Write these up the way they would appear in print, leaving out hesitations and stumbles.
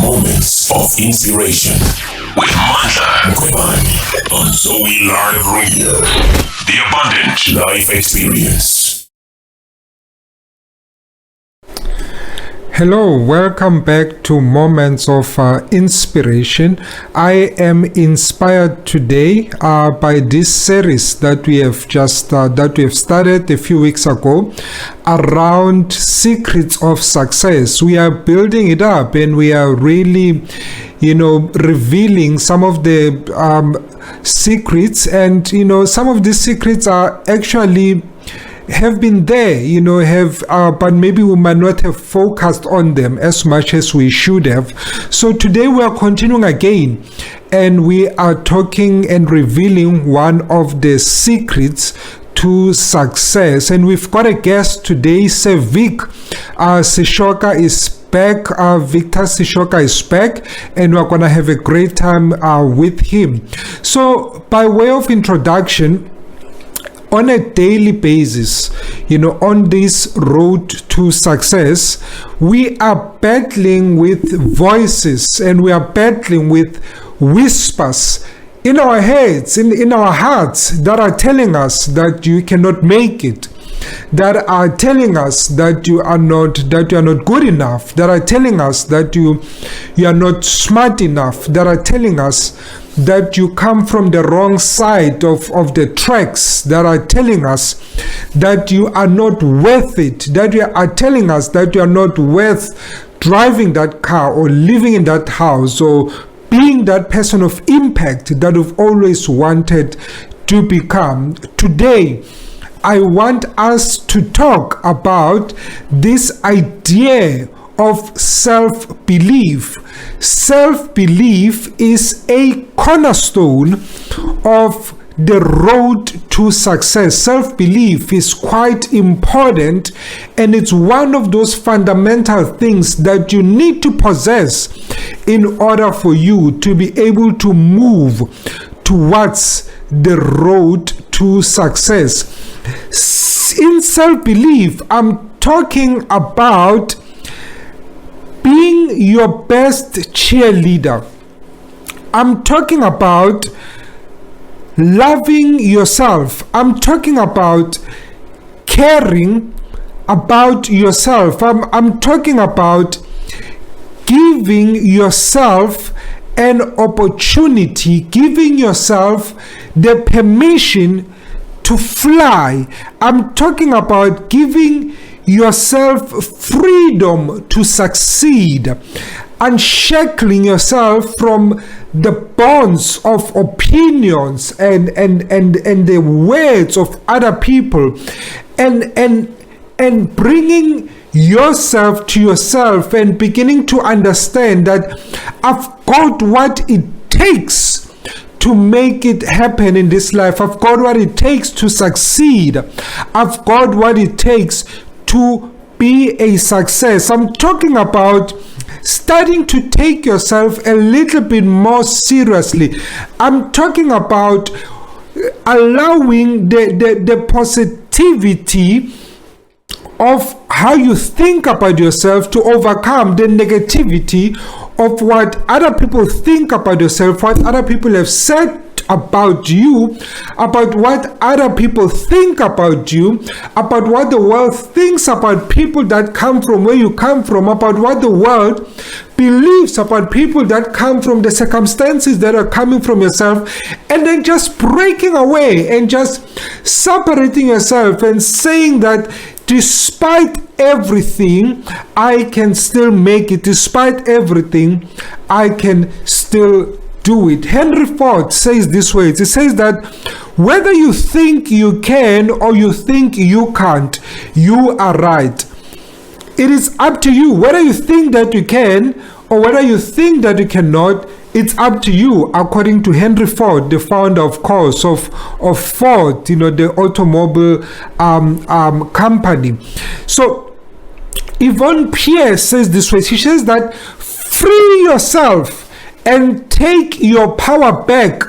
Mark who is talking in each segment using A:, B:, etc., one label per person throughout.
A: Moments of Inspiration with Mandla Mkhwebane on Zoe Live Radio. The Abundant Life Experience.
B: Hello, welcome back to Moments of Inspiration. I am inspired today by this series that we have started a few weeks ago around secrets of success. We are building it up and we are really, revealing some of the secrets, and some of these secrets are actually have been there, but maybe we might not have focused on them as much as we should have. So today we are continuing again, and we are talking and revealing one of the secrets to success. And we've got a guest today, Vic Sishoka is back. Victor Sishoka is back, and we're going to have a great time with him. So by way of introduction, on a daily basis, on this road to success, we are battling with voices and we are battling with whispers in our heads, in our hearts, that are telling us that you cannot make it, that are telling us that you are not good enough, that are telling us that you are not smart enough, that are telling us that you come from the wrong side of the tracks, that are telling us that you are not worth it, that you are telling us that you are not worth driving that car or living in that house or being that person of impact that you've always wanted to become. Today, I want us to talk about this idea of self-belief. Self-belief is a cornerstone of the road to success. Self-belief is quite important, and it's one of those fundamental things that you need to possess in order for you to be able to move towards the road to success. In self-belief, I'm talking about being your best cheerleader. I'm talking about loving yourself. I'm talking about caring about yourself. I'm talking about giving yourself an opportunity, giving yourself the permission to fly. I'm talking about giving yourself freedom to succeed, unshackling yourself from the bonds of opinions and the words of other people, and bringing yourself to yourself and beginning to understand that I've got what it takes to make it happen in this life. I've got what it takes to succeed. I've got what it takes to be a success. I'm talking about starting to take yourself a little bit more seriously. I'm talking about allowing the positivity of how you think about yourself to overcome the negativity of what other people think about yourself, what other people have said about you, about what other people think about you, about what the world thinks about people that come from where you come from, about what the world believes about people that come from the circumstances that are coming from yourself, and then just breaking away and just separating yourself and saying that despite everything, I can still make it. Despite everything, I can still do it. Henry Ford says this way. It says that whether you think you can or you think you can't, you are right. It is up to you. Whether you think that you can or whether you think that you cannot, it's up to you, according to Henry Ford, the founder, of course, of Ford, the automobile company. So Yvonne Pierce says this way. She says that free yourself and take your power back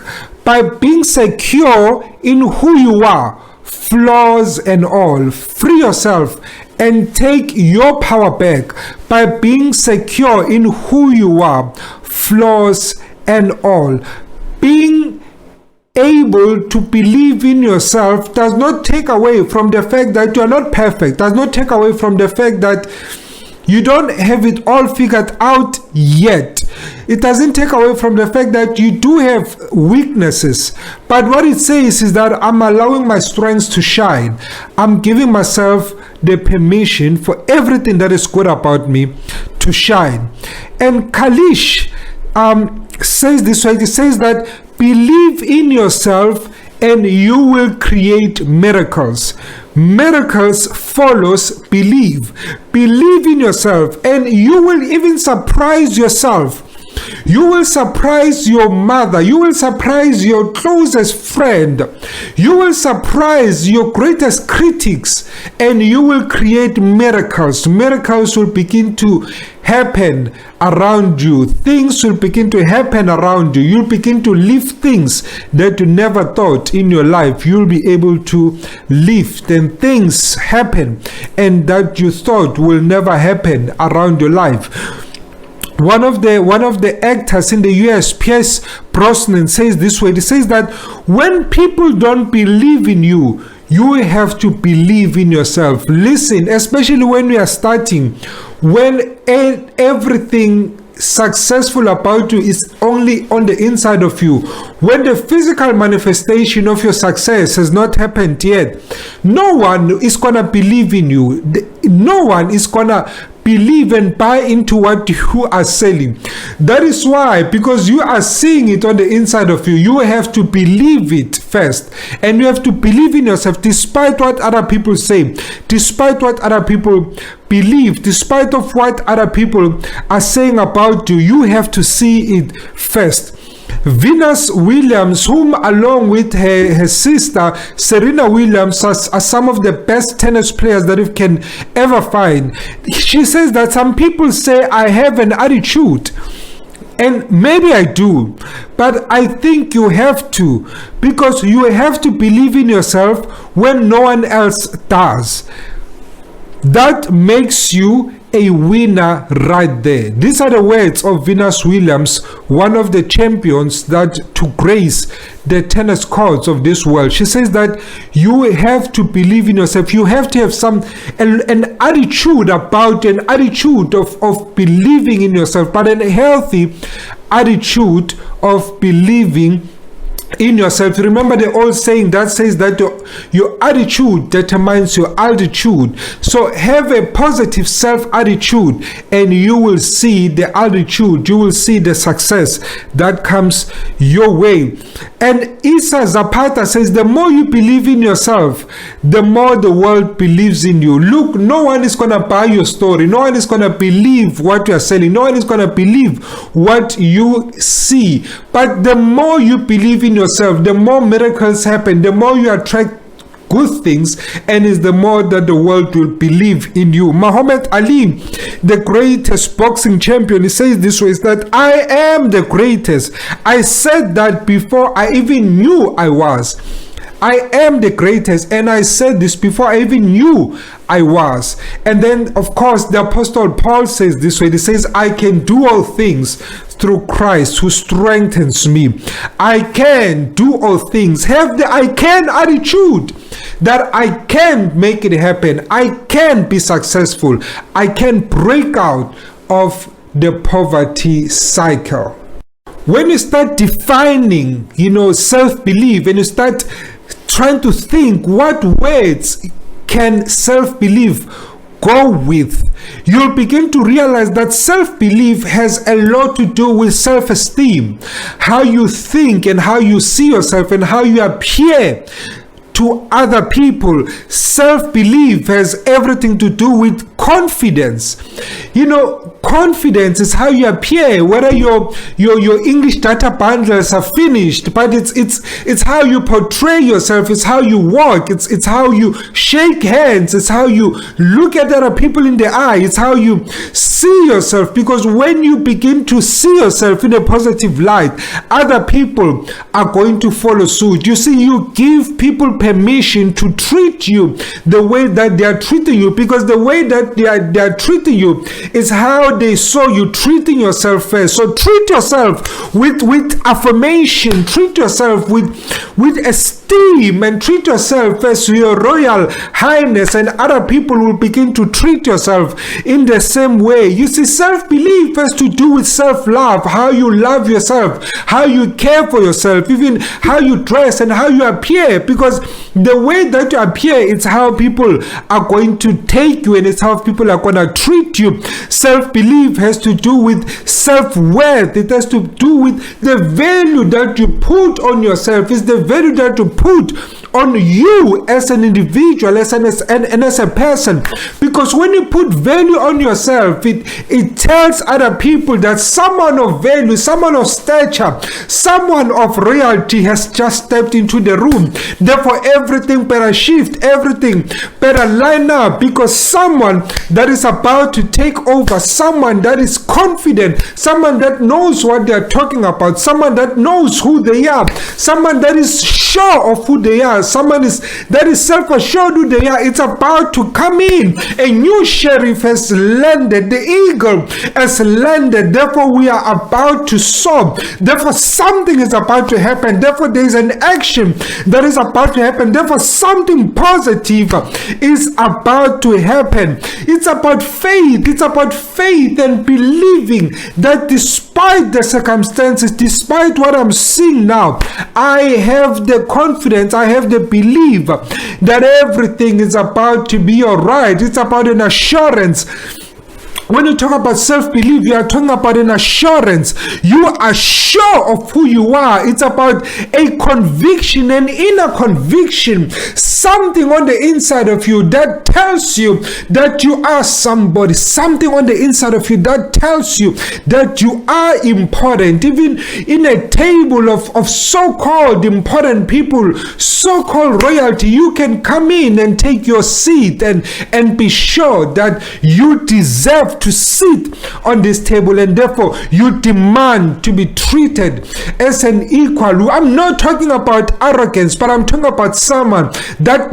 B: by being secure in who you are. flaws and all. Free yourself and take your power back by being secure in who you are, flaws and all. Being able to believe in yourself does not take away from the fact that you are not perfect, does not take away from the fact that you don't have it all figured out yet. It doesn't take away from the fact that you do have weaknesses. But what it says is that I'm allowing my strengths to shine. I'm giving myself the permission for everything that is good about me to shine. And Kalish says this way. It says that believe in yourself and you will create miracles. Miracles follows believe. Believe in yourself and you will even surprise yourself. You will surprise your mother. You will surprise your closest friend. You will surprise your greatest critics and you will create miracles. Miracles will begin to happen around you. Things will begin to happen around you. You'll begin to lift things that you never thought in your life you'll be able to lift, and things happen and that you thought will never happen around your life. One of the actors in the US, Pierce Brosnan, says this way. He says that when people don't believe in you, you have to believe in yourself. Listen, especially when we are starting, when everything successful about you is only on the inside of you, when the physical manifestation of your success has not happened yet, no one is gonna believe in you. No one is gonna believe and buy into what you are selling. That is why, because you are seeing it on the inside of you, you have to believe it first, and you have to believe in yourself despite what other people say, despite what other people believe, despite of what other people are saying about you. You have to see it first. Venus Williams, whom along with her sister Serena Williams are some of the best tennis players that you can ever find, she says that some people say I have an attitude, and maybe I do, but I think you have to, because you have to believe in yourself when no one else does. That makes you a winner right there. These are the words of Venus Williams, one of the champions that to grace the tennis courts of this world. She says that you have to believe in yourself. You have to have an attitude about an attitude of believing in yourself, but a healthy attitude of believing in yourself. Remember the old saying that says that your attitude determines your altitude. So have a positive self-attitude and you will see the altitude, you will see the success that comes your way. And Isa Zapata says the more you believe in yourself, the more the world believes in you. Look, no one is going to buy your story. No one is going to believe what you are selling. No one is going to believe what you see. But the more you believe in yourself, the more miracles happen, the more you attract good things, and is the more that the world will believe in you. Muhammad Ali, the greatest boxing champion, he says this way, is that I am the greatest. I said that before I even knew I was. I am the greatest, and I said this before I even knew I was. And then, of course, the Apostle Paul says this way. He says, I can do all things through Christ who strengthens me. I can do all things. Have the I can attitude that I can make it happen. I can be successful. I can break out of the poverty cycle. When you start defining, self-belief, and you start trying to think what words can self-belief go with, you'll begin to realize that self-belief has a lot to do with self-esteem, how you think and how you see yourself and how you appear to other people. Self-belief has everything to do with confidence. confidence is how you appear, whether your English data bundles are finished, but it's how you portray yourself, it's how you walk, it's how you shake hands, it's how you look at other people in the eye, it's how you see yourself. Because when you begin to see yourself in a positive light, other people are going to follow suit. You see, you give people permission to treat you the way that they are treating you, because the way that they are treating you is how they saw you treating yourself first. So treat yourself with affirmation, treat yourself with esteem, and treat yourself as your royal highness, and other people will begin to treat yourself in the same way. You see, self-belief has to do with self-love, how you love yourself, how you care for yourself, even how you dress and how you appear, because the way that you appear, it's how people are going to take you, and it's how people are going to treat you. Self-belief has to do with self-worth. It has to do with the value that you put on yourself. It's the value that you put on you as an individual, as a person. Because when you put value on yourself, it tells other people that someone of value, someone of stature, someone of royalty has just stepped into the room. Therefore, everything better shift, everything better line up, because someone that is about to take over, someone that is confident, someone that knows what they are talking about, someone that knows who they are, someone that is sure of who they are, someone that is self-assured who they are. It's about to come in. A new sheriff has landed. The eagle has landed. Therefore, we are about to soar. Therefore, something is about to happen. Therefore, there is an action that is about to happen. Therefore, something positive is about to happen. It's about faith. It's about faith and believing that despite the circumstances, despite what I'm seeing now, I have the confidence, I have the belief that everything is about to be all right. It's about an assurance. When you talk about self-belief, you are talking about an assurance. You are sure of who you are. It's about a conviction, an inner conviction, something on the inside of you that tells you that you are somebody, something on the inside of you that tells you that you are important. Even in a table of so-called important people, so-called royalty, you can come in and take your seat and be sure that you deserve to sit on this table, and therefore you demand to be treated as an equal. I'm not talking about arrogance, but I'm talking about someone that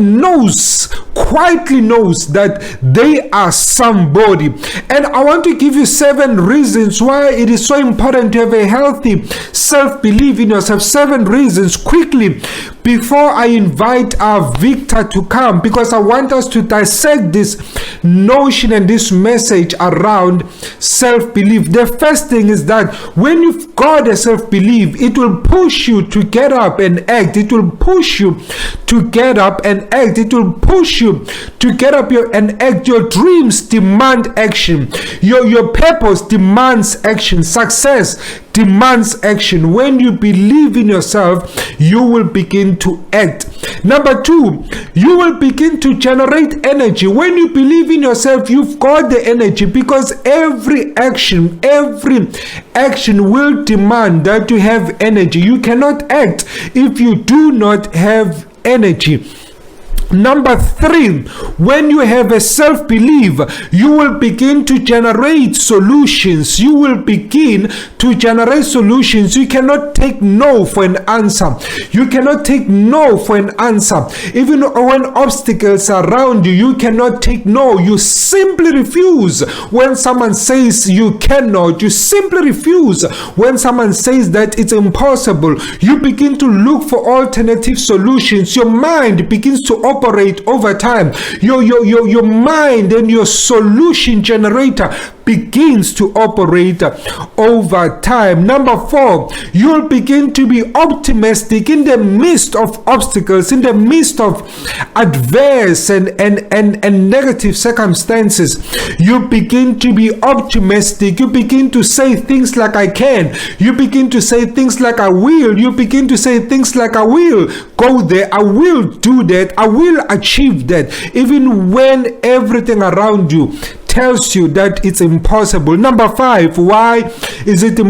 B: quietly knows that they are somebody. And I want to give you 7 reasons why it is so important to have a healthy self-belief in yourself. 7 reasons quickly before I invite our Victor to come, because I want us to dissect this notion and this message around self-belief. The first thing is that when you've got a self-belief, it will push you to get up and act. It will push you to get up and act. It will push you to get up and act. Your dreams demand action. Your purpose demands action. Success demands action. When you believe in yourself, you will begin to act. Number 2, you will begin to generate energy. When you believe in yourself, you've got the energy, because every action will demand that you have energy. You cannot act if you do not have energy. Number 3, when you have a self-belief, you will begin to generate solutions. You will begin to generate solutions. You cannot take no for an answer. You cannot take no for an answer. Even when obstacles are around you, you cannot take no. You simply refuse when someone says you cannot. You simply refuse when someone says that it's impossible. You begin to look for alternative solutions. Your mind begins to operate over time. Your mind and your solution generator begins to operate over time. Number 4, you'll begin to be optimistic in the midst of obstacles, in the midst of adverse and negative circumstances. You begin to be optimistic. You begin to say things like I can. You begin to say things like I will. You begin to say things like I will go there. I will do that. I will achieve that. Even when everything around you tells you that it's impossible. Number 5, why is it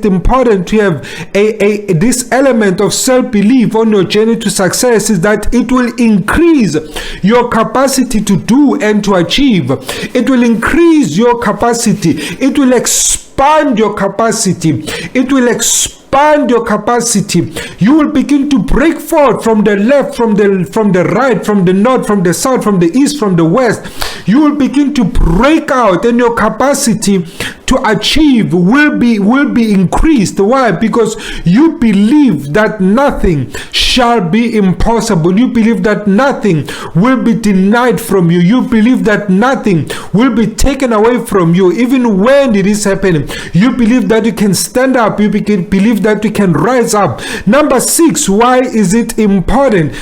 B: important to have this element of self-belief on your journey to success? Is that it will increase your capacity to do and to achieve. It will increase your capacity. It will expand your capacity. It will expand your capacity. You will begin to break forth from the left, from the right, from the north, from the south, from the east, from the west. You will begin to break out, and your capacity to achieve will be increased. Why? Because you believe that nothing shall be impossible. You believe that nothing will be denied from you. You believe that nothing will be taken away from you, even when it is happening. You believe that you can stand up. You believe that you can rise up. Number 6, why is it important?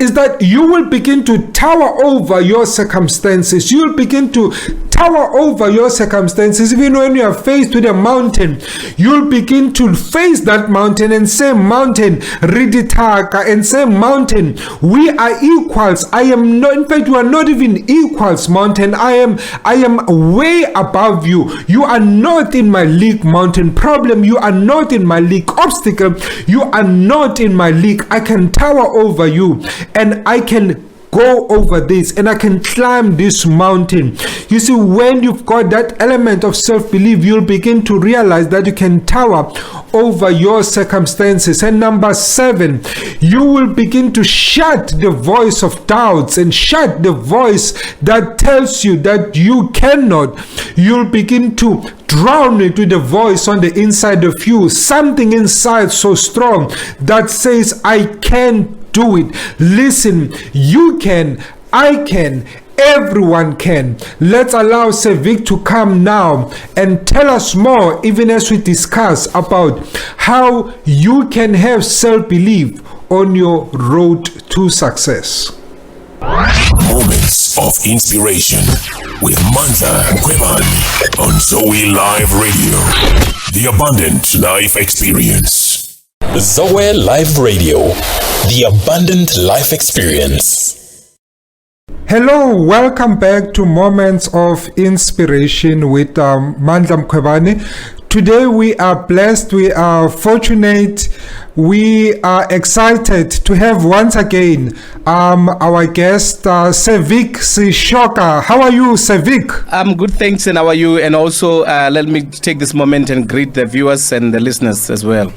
B: Is that you will begin to tower over your circumstances. You will begin to tower over your circumstances. Even when you are faced with a mountain, you will begin to face that mountain and say, mountain, riditaka, and say, mountain, we are equals. I am not, in fact, you are not even equals, mountain. I am way above you. You are not in my league, mountain. Problem, you are not in my league. Obstacle, you are not in my league. I can tower over you, and I can go over this, and I can climb this mountain. You see, when you've got that element of self-belief, you'll begin to realize that you can tower over your circumstances. And number 7, you will begin to shut the voice of doubts and shut the voice that tells you that you cannot. You'll begin to drown it with the voice on the inside of you, something inside so strong that says, I can do it. Listen, you can, I can, everyone can. Let's allow Sevik to come now and tell us more, even as we discuss about how you can have self-belief on your road to success.
A: Moments of inspiration with Mandla Mkhwebane on Zoe Live Radio. The Abundant Life Experience.
C: Zoe Live Radio, the abundant life experience.
B: Hello, welcome back to Moments of Inspiration with Mandla Mkhwebane. Today we are blessed, we are fortunate, we are excited to have once again our guest, Sevik Sishoka. How are you, Sevik?
D: I'm good, thanks, and how are you? And also, let me take this moment and greet the viewers and the listeners as well.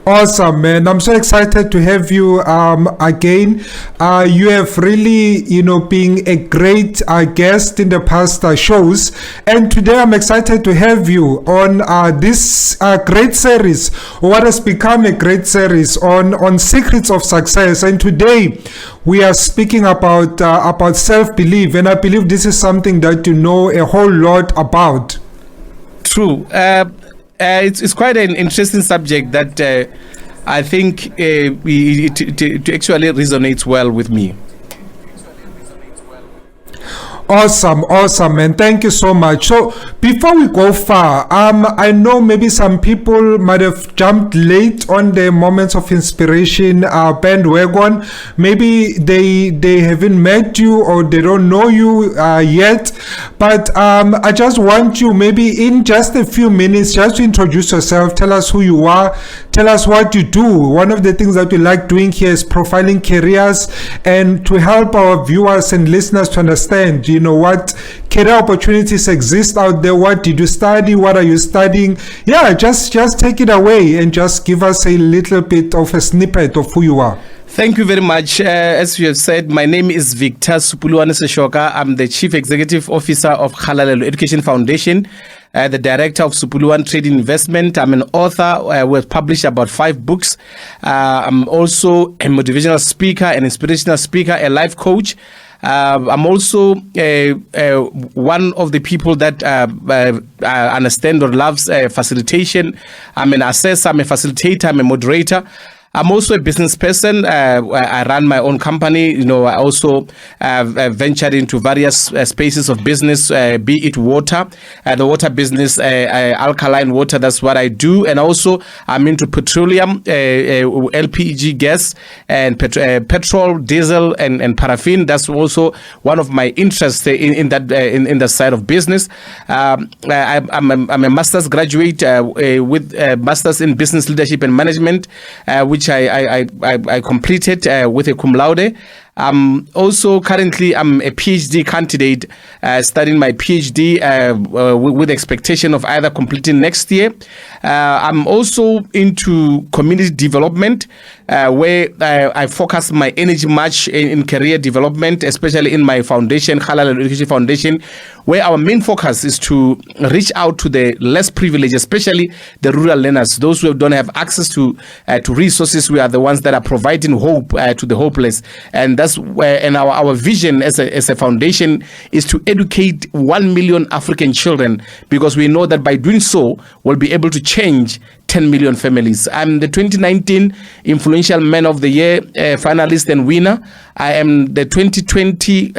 B: Awesome, man. I'm so excited to have you again. You have really, been a great guest in the past shows. And today I'm excited to have you on this great series, what has become a great series on secrets of success. And today we are speaking about self-belief. And I believe this is something that you know a whole lot about.
D: True. It's quite an interesting subject that I think it actually resonates well with me.
B: Awesome, and thank you so much. So before we go far, I know maybe some people might have jumped late on the Moments of Inspiration bandwagon. Maybe they haven't met you or they don't know you yet. But I just want you, maybe in just a few minutes, just to introduce yourself. Tell us who you are. Tell us what you do. One of the things that we like doing here is profiling careers, and to help our viewers and listeners to understand, what career opportunities exist out there. What did you study? What are you studying? Yeah, just take it away and just give us a little bit of a snippet of who you are.
D: Thank you very much. As you have said, my name is Victor Supuluane Seshoka. I'm the Chief Executive Officer of Khalalelo Education Foundation, the Director of Supuluane Trading Investment. I'm an author who has published about 5 books. I'm also a motivational speaker, an inspirational speaker, a life coach. I'm also one of the people that understand or loves facilitation. I'm an assessor, I'm a facilitator, I'm a moderator. I'm also a business person. I run my own company. I also ventured into various spaces of business, be it water, the water business, alkaline water. That's what I do. And also I'm into petroleum, LPG gas, and petrol, diesel, and paraffin. That's also one of my interests in that side of business. I'm a master's graduate with a master's in business leadership and management, which I completed with a cum laude. Also, currently, I'm a PhD candidate studying my PhD with expectation of either completing next year. I'm also into community development, where I focus my energy much in career development, especially in my foundation, Halal Education Foundation, where our main focus is to reach out to the less privileged, especially the rural learners, those who don't have access to resources. We are the ones that are providing hope to the hopeless, and that's where. And our vision as a foundation is to educate 1 million African children, because we know that by doing so, we'll be able to change 10 million families. I'm the 2019 Influential Man of the Year finalist and winner. I am the 2020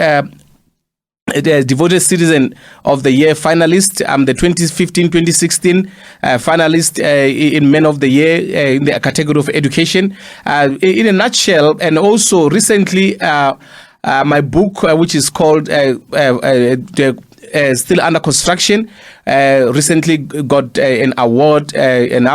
D: the Devoted Citizen of the Year finalist. I'm the 2015-2016 finalist in Men of the Year in the category of education. In a nutshell, and also recently, my book, which is called Still Under Construction, recently got an award in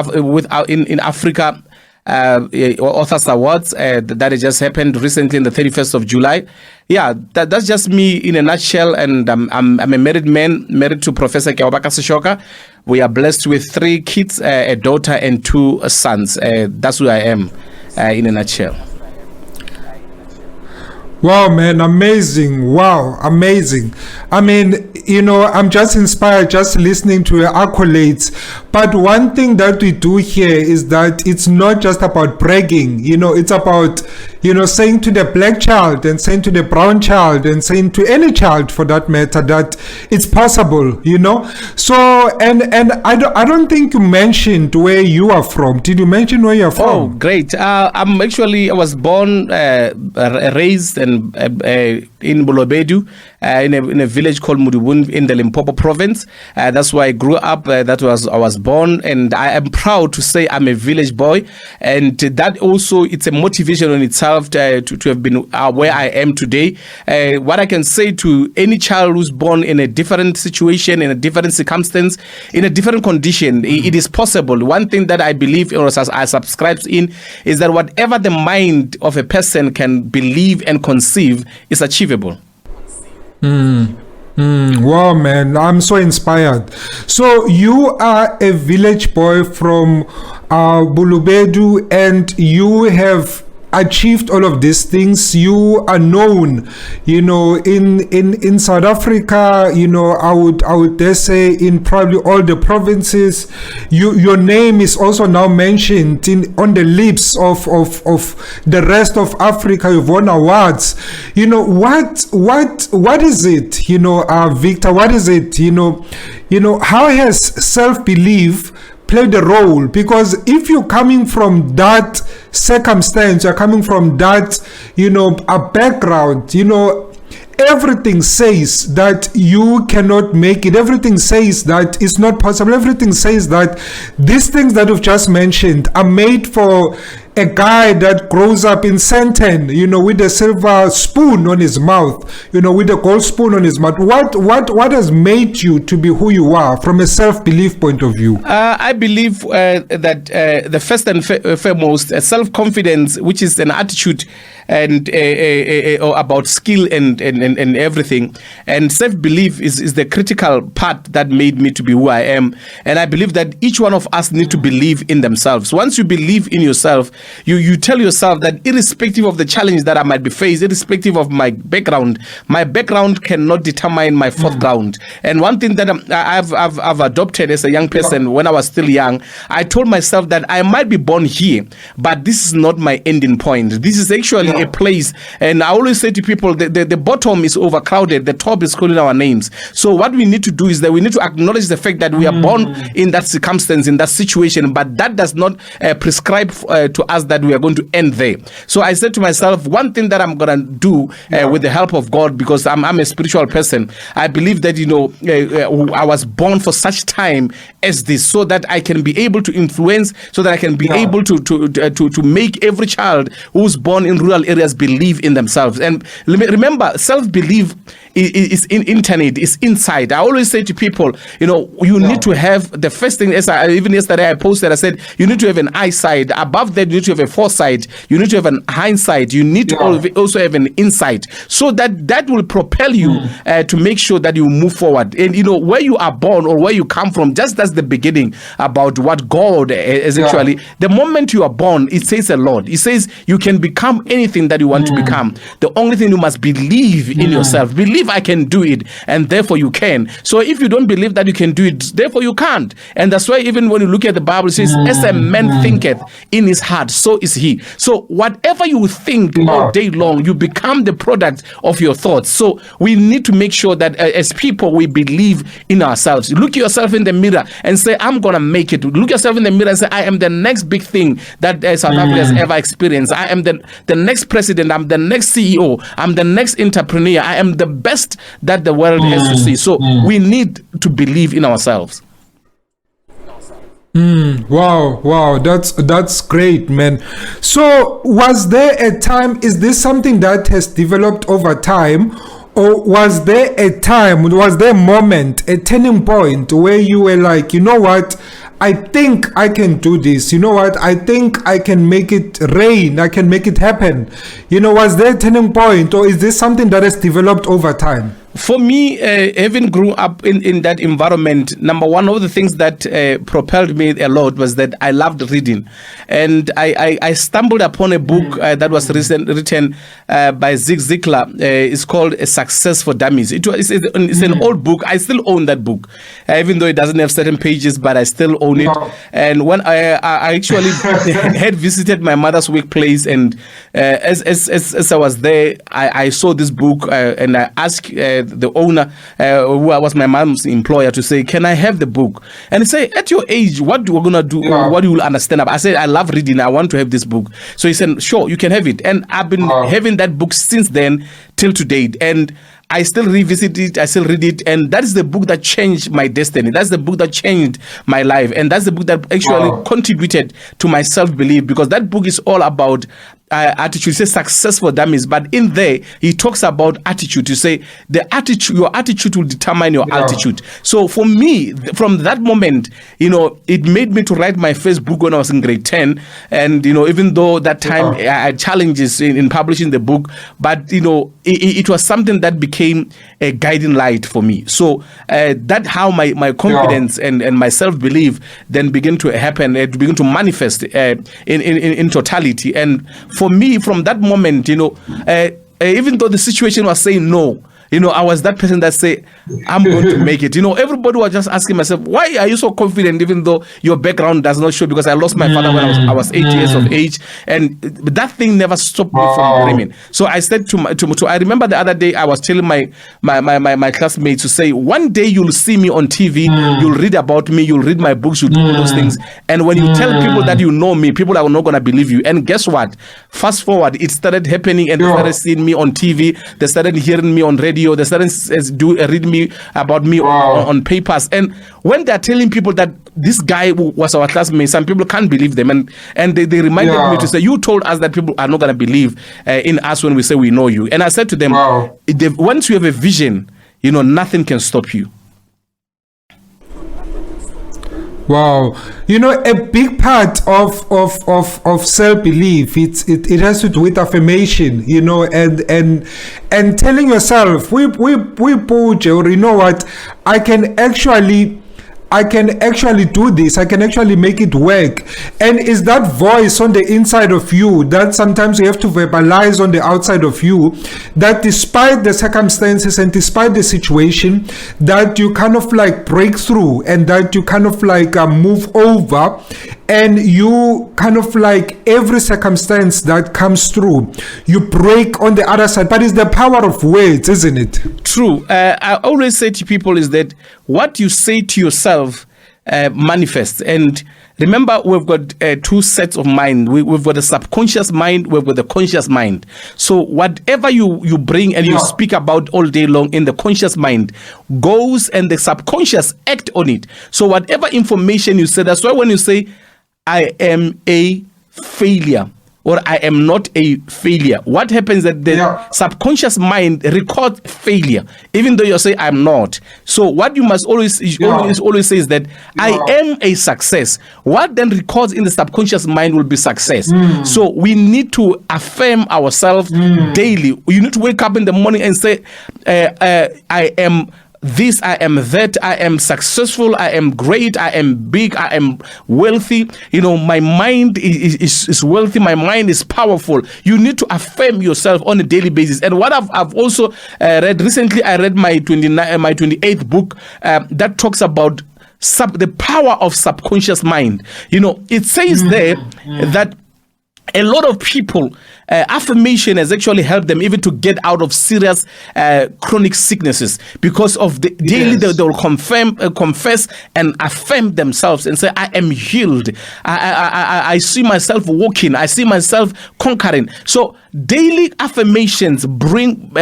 D: Africa. Authors Awards that it just happened recently on the 31st of July. Yeah, that's just me in a nutshell. And I'm a married man, married to Professor Mkhwebane Seshoka. We are blessed with 3 kids, a daughter and 2 sons. That's who I am in a nutshell.
B: Wow, man, amazing. Wow, amazing. I mean, I'm just inspired just listening to your accolades. But one thing that we do here is that it's not just about bragging. It's about, saying to the black child and saying to the brown child and saying to any child for that matter that it's possible, So, and I don't think you mentioned where you are from. Did you mention where you're from?
D: Oh, great. I was born, raised and in Bolobedu, in a village called Mudubun in the Limpopo province. That's where I grew up. I was born, and I am proud to say I'm a village boy. And that also, it's a motivation in itself to have been where I am today. What I can say to any child who's born in a different situation, in a different circumstance, in a different condition, it is possible. One thing that I believe, or I subscribe in, is that whatever the mind of a person can believe and conceive is achievable.
B: Wow, man, I'm so inspired. So you are a village boy from Bulubedu, and you have achieved all of these things. You are known, in South Africa, I would dare say in probably all the provinces. Your name is also now mentioned on the lips of the rest of Africa. You've won awards. What is it, Victor? What is it, how has self-belief played a role? Because if you're coming from that circumstance, you're coming from that, a background, everything says that you cannot make it. Everything says that it's not possible. Everything says that these things that you've just mentioned are made for a guy that grows up in Sandton, with a silver spoon on his mouth, with a gold spoon on his mouth. What has made you to be who you are from a self-belief point of view? I
D: believe that the first and foremost, self-confidence, which is an attitude and about skill and everything, and self-belief is the critical part that made me to be who I am. And I believe that each one of us need to believe in themselves. Once you believe in yourself, you tell yourself that irrespective of the challenge that I might be faced, irrespective of my background cannot determine my foreground. And one thing that I've adopted as a young person, when I was still young, I told myself that I might be born here, but this is not my ending point. This is actually a place. And I always say to people, the bottom is overcrowded, the top is calling our names. So what we need to do is that we need to acknowledge the fact that we are born in that circumstance, in that situation, but that does not prescribe to us that we are going to end there. So I said to myself, one thing that I'm going to do with the help of God, because I'm a spiritual person, I believe that, I was born for such time as this, so that I can be able to influence, so that I can be able to make every child who's born in rural areas believe in themselves. And remember, self-belief is internet, is inside. I always say to people, you need to have the first thing. As even yesterday I posted, I said you need to have an eyesight. Above that, you need to have a foresight. You need to have an hindsight. You need to also have an insight, so that will propel you to make sure that you move forward. And where you are born or where you come from, just that's the beginning about what God is actually. The moment you are born, it says a lot. It says you can become anything that you want to become. The only thing, you must believe in yourself. Believe I can do it, and therefore you can. So if you don't believe that you can do it, therefore you can't. And that's why even when you look at the Bible, it says, as a man thinketh in his heart, so is he. So whatever you think all day long, you become the product of your thoughts. So we need to make sure that as people, we believe in ourselves. Look yourself in the mirror and say, I'm going to make it. Look yourself in the mirror and say, I am the next big thing that South Africa has ever experienced. I am the next president. I'm the next CEO. I'm the next entrepreneur. I am the best that the world has to see. So we need to believe in ourselves.
B: Wow, that's great, man. So was there a time, is this something that has developed over time, or was there a moment, a turning point where you were like, you know what, I think I can do this, you know what, I think I can make it rain, I can make it happen? Was there a turning point, or is this something that has developed over time?
D: For me, having grew up in that environment, number one of the things that propelled me a lot was that I loved reading. And I stumbled upon a book that was written by Zig Ziglar. It's called A Success for Dummies. It's an old book. I still own that book, even though it doesn't have certain pages, but I still own it. And when I actually had visited my mother's workplace, and as I was there, I saw this book, and I asked the owner, who was my mom's employer, to say, can I have the book? And he said, at your age, what do we gonna do? What do you will understand about? I said, I love reading, I want to have this book. So he said, sure, you can have it. And I've been having that book since then till to date. And I still revisit it, I still read it, and that is the book that changed my destiny. That's the book that changed my life, and that's the book that actually contributed to my self-belief, because that book is all about attitude. It says success for dummies, but in there he talks about attitude. You say your attitude will determine your altitude. So for me, from that moment, it made me to write my first book when I was in grade 10. And even though that time I had challenges in publishing the book, but it was something that became a guiding light for me. So that how my confidence and my self-belief then began to happen, to begin to manifest in totality. And for me, from that moment, even though the situation was saying no, I was that person that say, I'm going to make it. Everybody was just asking myself, why are you so confident, even though your background does not show? Because I lost my father when I was 8 years of age, and that thing never stopped me from dreaming. So I said to I remember the other day I was telling my classmates to say, one day you'll see me on TV, you'll read about me, you'll read my books, you'll do all those things. And when you tell people that you know me, people are not going to believe you. And guess what? Fast forward, it started happening, and they started seeing me on TV, they started hearing me on radio, they started read me about me on papers. And when they're telling people that this guy was our classmate, some people can't believe them, and they reminded me to say, you told us that people are not going to believe in us when we say we know you. And I said to them, once you have a vision, nothing can stop you.
B: Wow, a big part of self-belief, it has to do with affirmation, and telling yourself, we push, or what, I can actually do this, I can actually make it work. And it's that voice on the inside of you that sometimes you have to verbalize on the outside of you, that despite the circumstances and despite the situation, that you kind of like break through, and that you kind of like move over, and you kind of like every circumstance that comes through, you break on the other side. But it's the power of words, isn't it?
D: True. I always say to people is that what you say to yourself manifests. And remember, we've got two sets of mind. We've got the subconscious mind, we've got the conscious mind. So whatever you bring and you speak about all day long in the conscious mind goes, and the subconscious act on it. So whatever information you say, that's why when you say, I am a failure, or I am not a failure, what happens that the subconscious mind records failure, even though you say I'm not. So what you must always say is that I am a success. What then records in the subconscious mind will be success. So we need to affirm ourselves daily. You need to wake up in the morning and say, I am this, I am that, I am successful, I am great, I am big, I am wealthy. You know, my mind is wealthy, my mind is powerful. You need to affirm yourself on a daily basis. And what I've also read recently, I read my 28th book that talks about the power of subconscious mind. You know, it says there that a lot of people, affirmation has actually helped them even to get out of serious chronic sicknesses, because of the daily they will confess and affirm themselves and say, I am healed. I see myself walking. I see myself conquering. So daily affirmations bring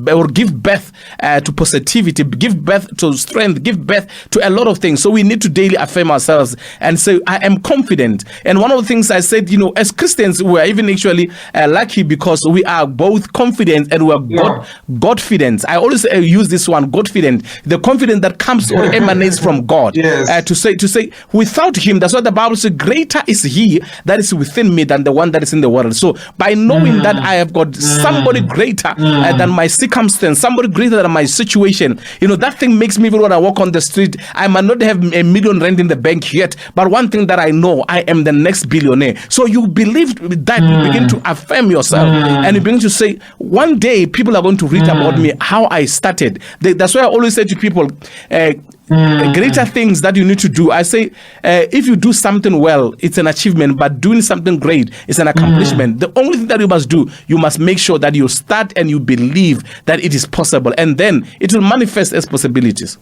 D: or give birth to positivity, give birth to strength, give birth to a lot of things. So we need to daily affirm ourselves and say, I am confident. And one of the things I said, you know, as Christians, we are even actually lucky, because we are both confident and we are Godfident. I always use this one, Godfident, the confidence that comes or emanates from God. To say without him, that's what the Bible says, greater is he that is within me than the one that is in the world. So by knowing that I have got somebody greater than my circumstance, somebody greater than my situation, you know, that thing makes me, even when I walk on the street, I might not have $1 million rand in the bank yet, but one thing that I know, I am the next billionaire. So you believe that, you begin to affirm yourself, and you begin to say, one day people are going to read about me, how I started. That's why I always say to people, greater things that you need to do. I say, if you do something well, it's an achievement, but doing something great is an accomplishment. The only thing that you must do, you must make sure that you start and you believe that it is possible, and then it will manifest as possibilities.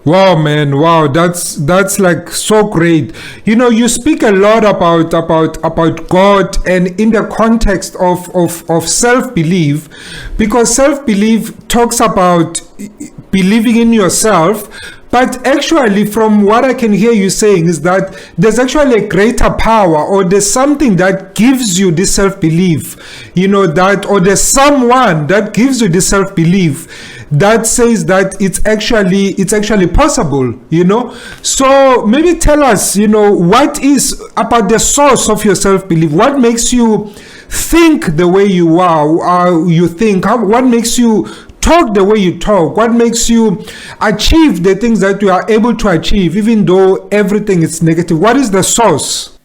B: Wow, man! Wow, that's like so great. You know, you speak a lot about God, and in the context of self-belief, because self-belief talks about believing in yourself. But actually, from what I can hear you saying, is that there's actually a greater power, or there's something that gives you this self-belief, you know, that, or there's someone that gives you this self-belief that says that it's actually possible, you know. So maybe tell us, you know, what is about the source of your self-belief? What makes you think the way you are, you think? What makes you talk the way you talk? What makes you achieve the things that you are able to achieve, even though everything is negative? What is the source?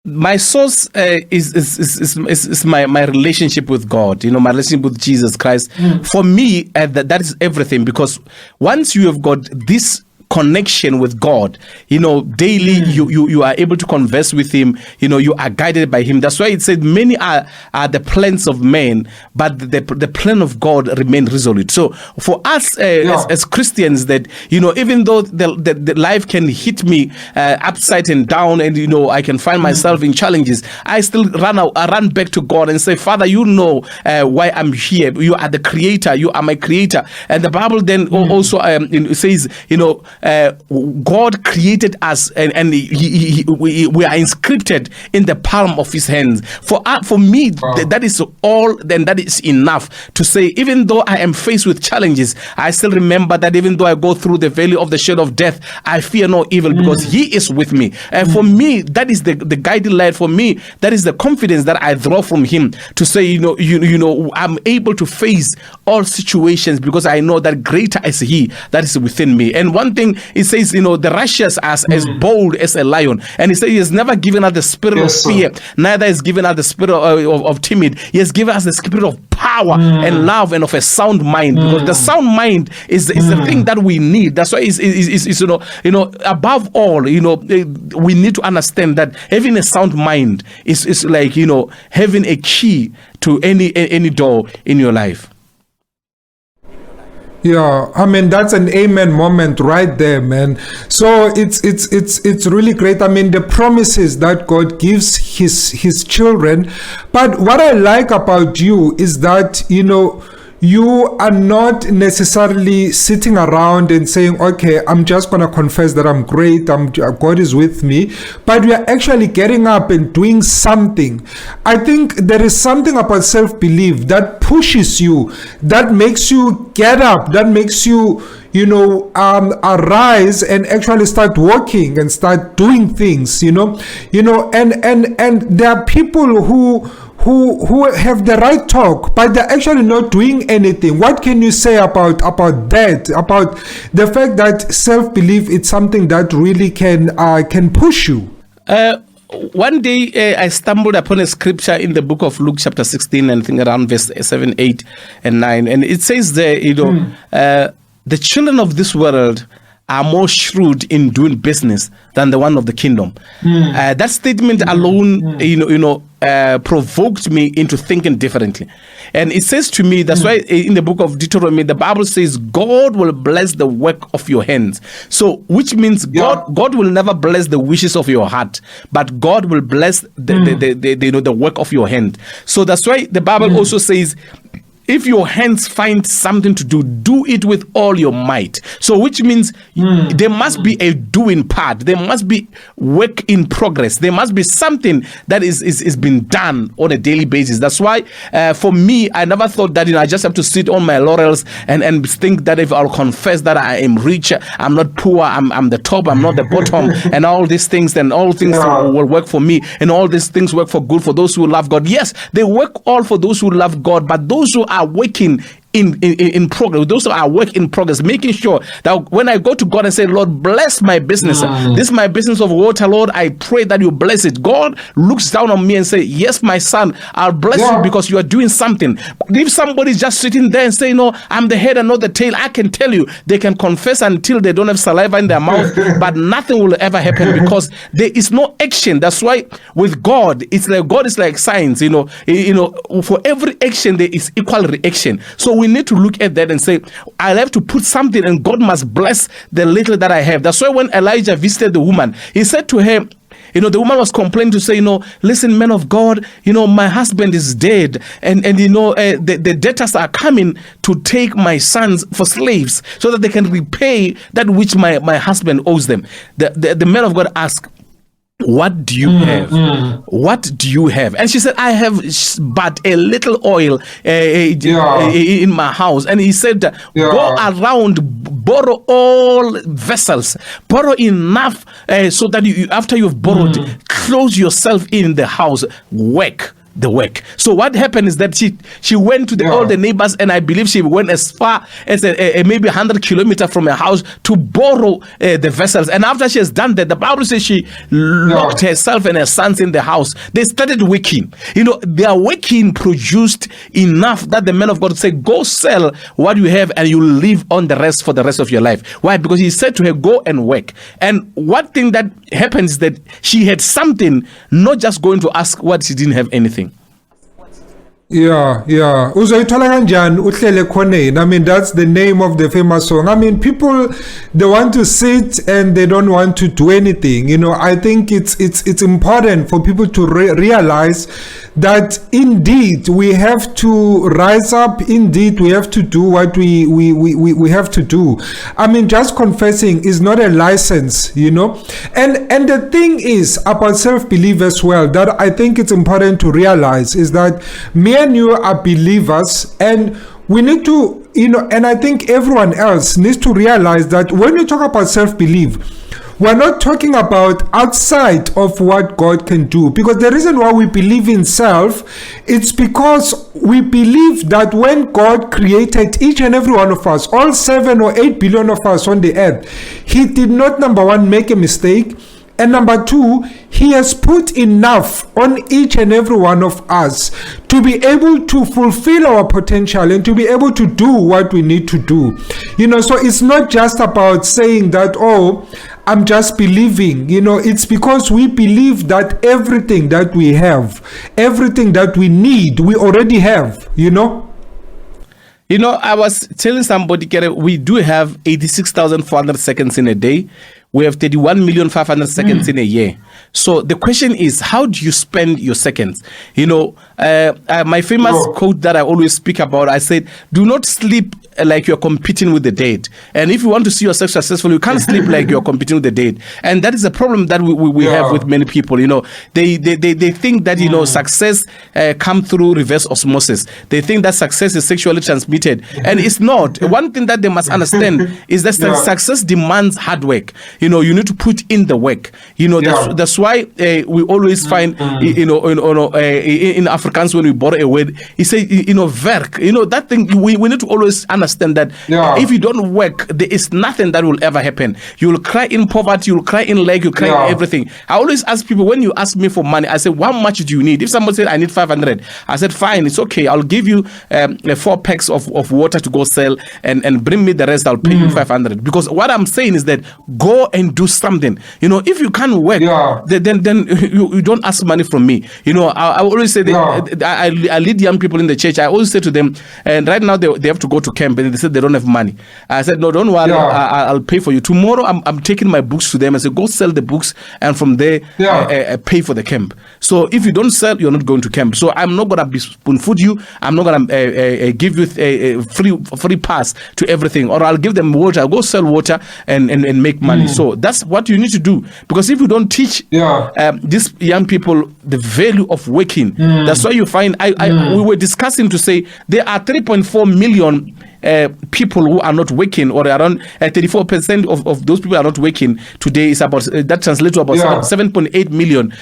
D: My source is my relationship with God, you know, my relationship with Jesus Christ. For me, that is everything, because once you have got this connection with God, you know, daily you are able to converse with him, you know, you are guided by him. That's why it said many are the plans of men, but the plan of God remain resolute. So for us as Christians, that, you know, even though the life can hit me upside and down, and, you know, I can find myself in challenges, I still run back to God and say, Father, you know why I'm here. You are the creator, you are my creator. And the Bible then also says, you know, God created us, and we are inscripted in the palm of his hands. For me, that is all, then that is enough to say, even though I am faced with challenges, I still remember that even though I go through the valley of the shadow of death, I fear no evil, because he is with me. And for me, that is the guiding light. For me, that is the confidence that I draw from him, to say, you know, I'm able to face all situations, because I know that greater is he that is within me. And one thing thing, it says, the righteous as bold as a lion. And he says he has never given us the spirit of fear, neither has given us the spirit of timid. He has given us the spirit of power and love and of a sound mind, because the sound mind is the thing that we need. That's why is above all, we need to understand that having a sound mind is like having a key to any door in your life.
B: Yeah, I mean, that's an amen moment right there, man. So it's really great. I mean, the promises that God gives his children. But what I like about you is that, you are not necessarily sitting around and saying, okay, I'm just going to confess that I'm great, God is with me, but we are actually getting up and doing something. I think there is something about self-belief that pushes you, that makes you get up, that makes you arise and actually start working and start doing things, and there are people who have the right talk, but they're actually not doing anything. What can you say about that? About the fact that self-belief is something that really can push you?
D: One day I stumbled upon a scripture in the book of Luke chapter 16, and I think around verse 7, 8, and 9. And it says there, the children of this world are more shrewd in doing business than the one of the kingdom. That statement alone, provoked me into thinking differently. And it says to me, that's why in the book of Deuteronomy, the Bible says, God will bless the work of your hands. So, which means God will never bless the wishes of your heart, but God will bless the work of your hand. So that's why the Bible also says, if your hands find something to do, do it with all your might. So which means there must be a doing part. There must be work in progress. There must be something that is being done on a daily basis. That's why for me, I never thought that I just have to sit on my laurels and think that if I'll confess that I am rich, I'm not poor, I'm the top, I'm not the bottom, and all these things, then all things will work for me, and all these things work for good for those who love God. Yes, they work all for those who love God, but those who are working in progress, those are work in progress, making sure that when I go to God and say, Lord, bless my business, this is my business of water, Lord, I pray that you bless it. God looks down on me and say, yes, my son, I'll bless you because you are doing something. But if somebody's just sitting there and saying, no, I'm the head and not the tail, I can tell you, they can confess until they don't have saliva in their mouth, but nothing will ever happen because there is no action. That's why with God, it's like God is like science, for every action there is equal reaction. So we need to look at that and say, I'll have to put something and God must bless the little that I have. That's why when Elijah visited the woman, he said to her, the woman was complaining to say, listen, man of God, my husband is dead. And the debtors are coming to take my sons for slaves so that they can repay that which my husband owes them. The man of God asked, what do you have? What do you have? And she said, I have but a little oil in my house. And he said, go around, borrow all vessels, borrow enough so that after you've borrowed, close yourself in the house, work the work. So what happened is that she went to all the neighbors, and I believe she went as far as maybe 100 kilometers from her house to borrow the vessels. And after she has done that, the Bible says she locked herself and her sons in the house. They started working. Their working produced enough that the man of God said, go sell what you have and you'll live on the rest for the rest of your life. Why? Because he said to her, go and work. And one thing that happens is that she had something, not just going to ask what she didn't have anything.
B: Uzoyithola kanjani uhlele khoneni? I mean, that's the name of the famous song. I mean, people, they want to sit and they don't want to do anything. I think it's important for people to realize that indeed we have to rise up. Indeed, we have to do what we have to do. I mean, just confessing is not a license, And the thing is about self-belief as well, that I think it's important to realize is that me and you are believers, and we need to, and I think everyone else needs to realize that when you talk about self-belief, We're not talking about outside of what God can do. Because the reason why we believe in self, it's because we believe that when God created each and every one of us, all 7 or 8 billion of us on the earth, he did not, number one, make a mistake. And number two, he has put enough on each and every one of us to be able to fulfill our potential and to be able to do what we need to do. So it's not just about saying that, oh, I'm just believing. It's because we believe that everything that we have, everything that we need, we already have,
D: I was telling somebody, we do have 86,400 seconds in a day. We have 31,500,000 seconds in a year. So the question is, how do you spend your seconds? My famous quote that I always speak about, I said, do not sleep like you're competing with the dead. And if you want to see yourself successful, you can't sleep like you're competing with the dead. And that is a problem that we have with many people. They think that, success comes through reverse osmosis. They think that success is sexually transmitted. And it's not. One thing that they must understand is that success demands hard work. You need to put in the work. That's why we always find, in Afrikaans, when we borrow a word, he say, werk. That thing, we need to always understand that if you don't work, there is nothing that will ever happen. You will cry in poverty, you will cry in lag, you cry in everything. I always ask people, when you ask me for money, I say, how much do you need? If someone said, I need 500, I said, fine, it's okay. I'll give you 4 packs of water to go sell and bring me the rest. I'll pay you 500. Because what I'm saying is that go and do something. If you can't work, then you don't ask money from me. I always say that I lead young people in the church. I always say to them, and right now they have to go to camp, and they said they don't have money. I said, no, don't worry, I'll pay for you. Tomorrow I'm taking my books to them and say, go sell the books, and from there pay for the camp. So if you don't sell, you're not going to camp. So I'm not gonna spoon food you. I'm not gonna give you a free pass to everything, or I'll give them water. I'll go sell water and make money. So that's what you need to do, because if you don't teach these young people the value of working, that's why you find we were discussing to say there are 3.4 million people who are not working, or around 34% of those people are not working today. Is about that translates to about 7.8 million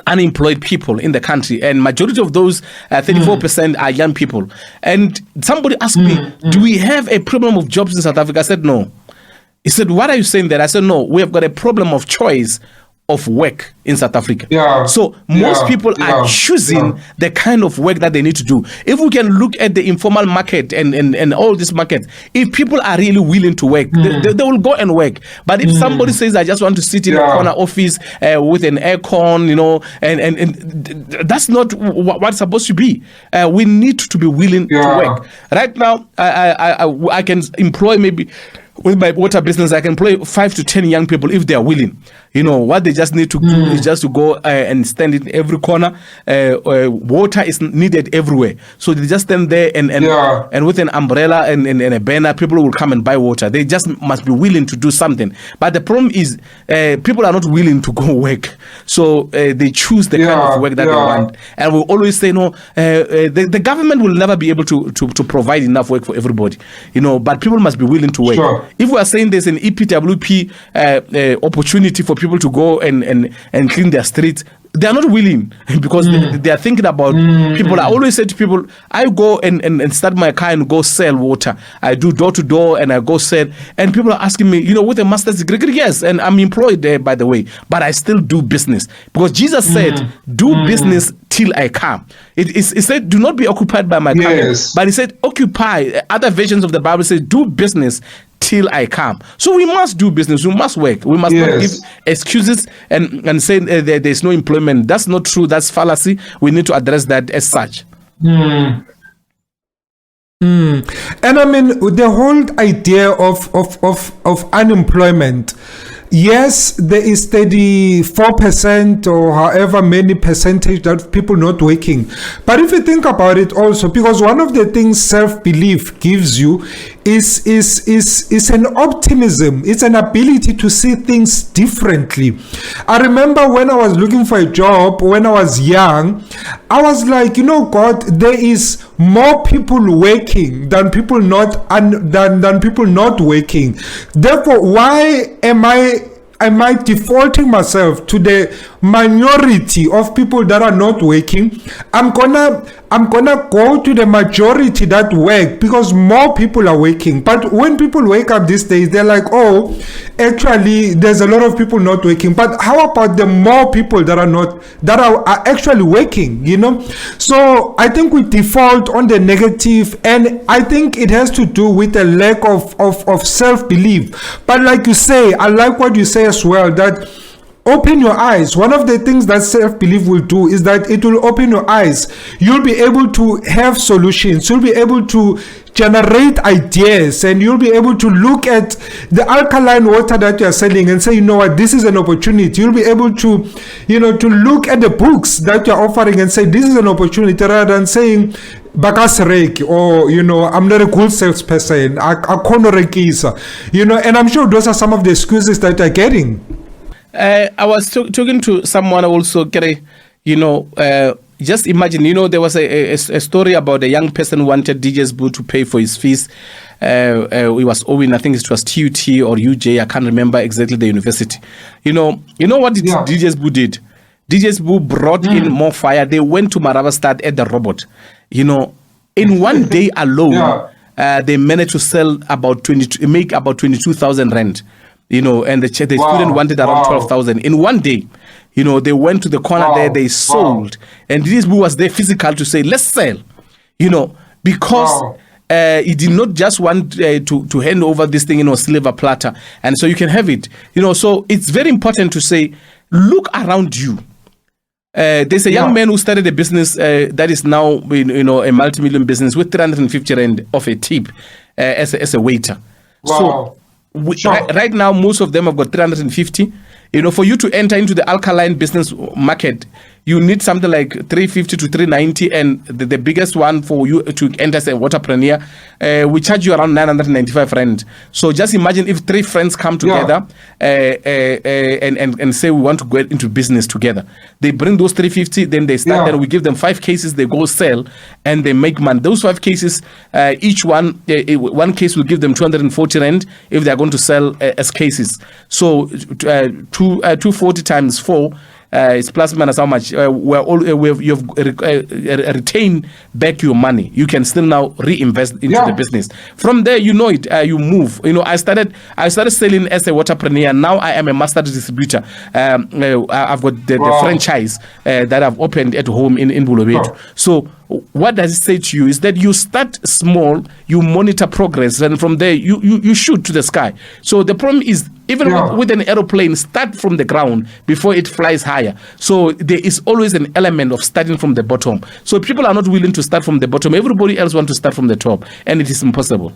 D: unemployed people in the country, and majority of those 34% are young people. And somebody asked me, do we have a problem of jobs in South Africa? I said no. He said, what are you saying there? I said, no, we have got a problem of choice of work in South Africa. So most people are choosing the kind of work that they need to do. If we can look at the informal market and all these markets, if people are really willing to work, they will go and work. But if somebody says, I just want to sit in a corner office with an aircon, and that's not what's supposed to be. We need to be willing to work. Right now, I can employ maybe, with my water business, I can employ 5 to 10 young people if they are willing. What they just need to do is just to go and stand in every corner. Water is needed everywhere. So they just stand there and with an umbrella and a banner, people will come and buy water. They just must be willing to do something. But the problem is people are not willing to go work. So they choose the kind of work that they want. And we always say, no, the government will never be able to provide enough work for everybody. But people must be willing to work. If we are saying there's an EPWP opportunity for people to go and clean their streets, they are not willing, because they are thinking about people. I always say to people, I go and start my car and go sell water. I do door to door and I go sell. And people are asking me, with a master's degree, yes, and I'm employed there, by the way, but I still do business. Because Jesus said, do business till I come. It said, do not be occupied by my coming. But he said, occupy. Other versions of the Bible say, do business till I come. So we must do business. We must work. We must not give excuses and say there's no employment. That's not true. That's fallacy. We need to address that as such.
B: And I mean, the whole idea of unemployment, yes, there is 34% or however many percentage that people not working. But if you think about it also, because one of the things self-belief gives you is an optimism. It's an ability to see things differently. I remember when I was looking for a job when I was young, I was like, God, there is more people working than people not than people not working. Therefore, why am I defaulting myself to the minority of people that are not working? I'm gonna go to the majority that work because more people are working. But when people wake up these days, they're like, oh, actually there's a lot of people not working. But how about the more people that are actually working, you know? So I think we default on the negative, and I think it has to do with a lack of self-belief. But like you say, I like what you say as well, that open your eyes. One of the things that self-belief will do is that it will open your eyes. You'll be able to have solutions. You'll be able to generate ideas, and you'll be able to look at the alkaline water that you're selling and say, you know what, this is an opportunity. You'll be able to, you know, to look at the books that you're offering and say, this is an opportunity, rather than saying, Bakasrek, or, you know, I'm not a good salesperson, I can't rekisa, you know. And I'm sure those are some of the excuses that you're getting.
D: I was talking to someone also, you know, just imagine, you know, there was a story about a young person who wanted DJ's Boo to pay for his fees. He was owing, I think it was TUT or UJ, I can't remember exactly the university. You know what DJ's Boo did? DJ's Boo brought in more fire. They went to Maravastad at the robot. You know, in one day alone, they managed to sell make about 22,000 rand. You know, and the student wanted around 12,000 in one day. You know, they went to the corner there, they sold, and this Boo was there physical to say, let's sell. You know, because he did not just want to hand over this thing in a silver platter, and so you can have it. You know, so it's very important to say, look around you. There's a young man who started a business that is now, you know, a multi-million business with 350 rand of a tip as a waiter. So right now, most of them have got 350. You know, for you to enter into the alkaline business market, you need something like 350 to 390, and the biggest one for you to enter as a waterpreneur, we charge you around 995 rand. So just imagine if three friends come together and say we want to go into business together. They bring those 350, then they start. Then we give them 5 cases, they go sell, and they make money. Those 5 cases, each one case will give them 240 rand if they are going to sell as cases. So 240 times 4. It's plus minus how much you've retained back your money. You can still now reinvest into the business. From there, you know it. You move. You know, I started selling as a waterpreneur. Now I am a master distributor. I've got the franchise that I've opened at home in Bulawayo. So what does it say to you is that you start small, you monitor progress, and from there you shoot to the sky. So the problem is, even with an aeroplane, start from the ground before it flies higher. So there is always an element of starting from the bottom. So people are not willing to start from the bottom. Everybody else wants to start from the top, and it is impossible.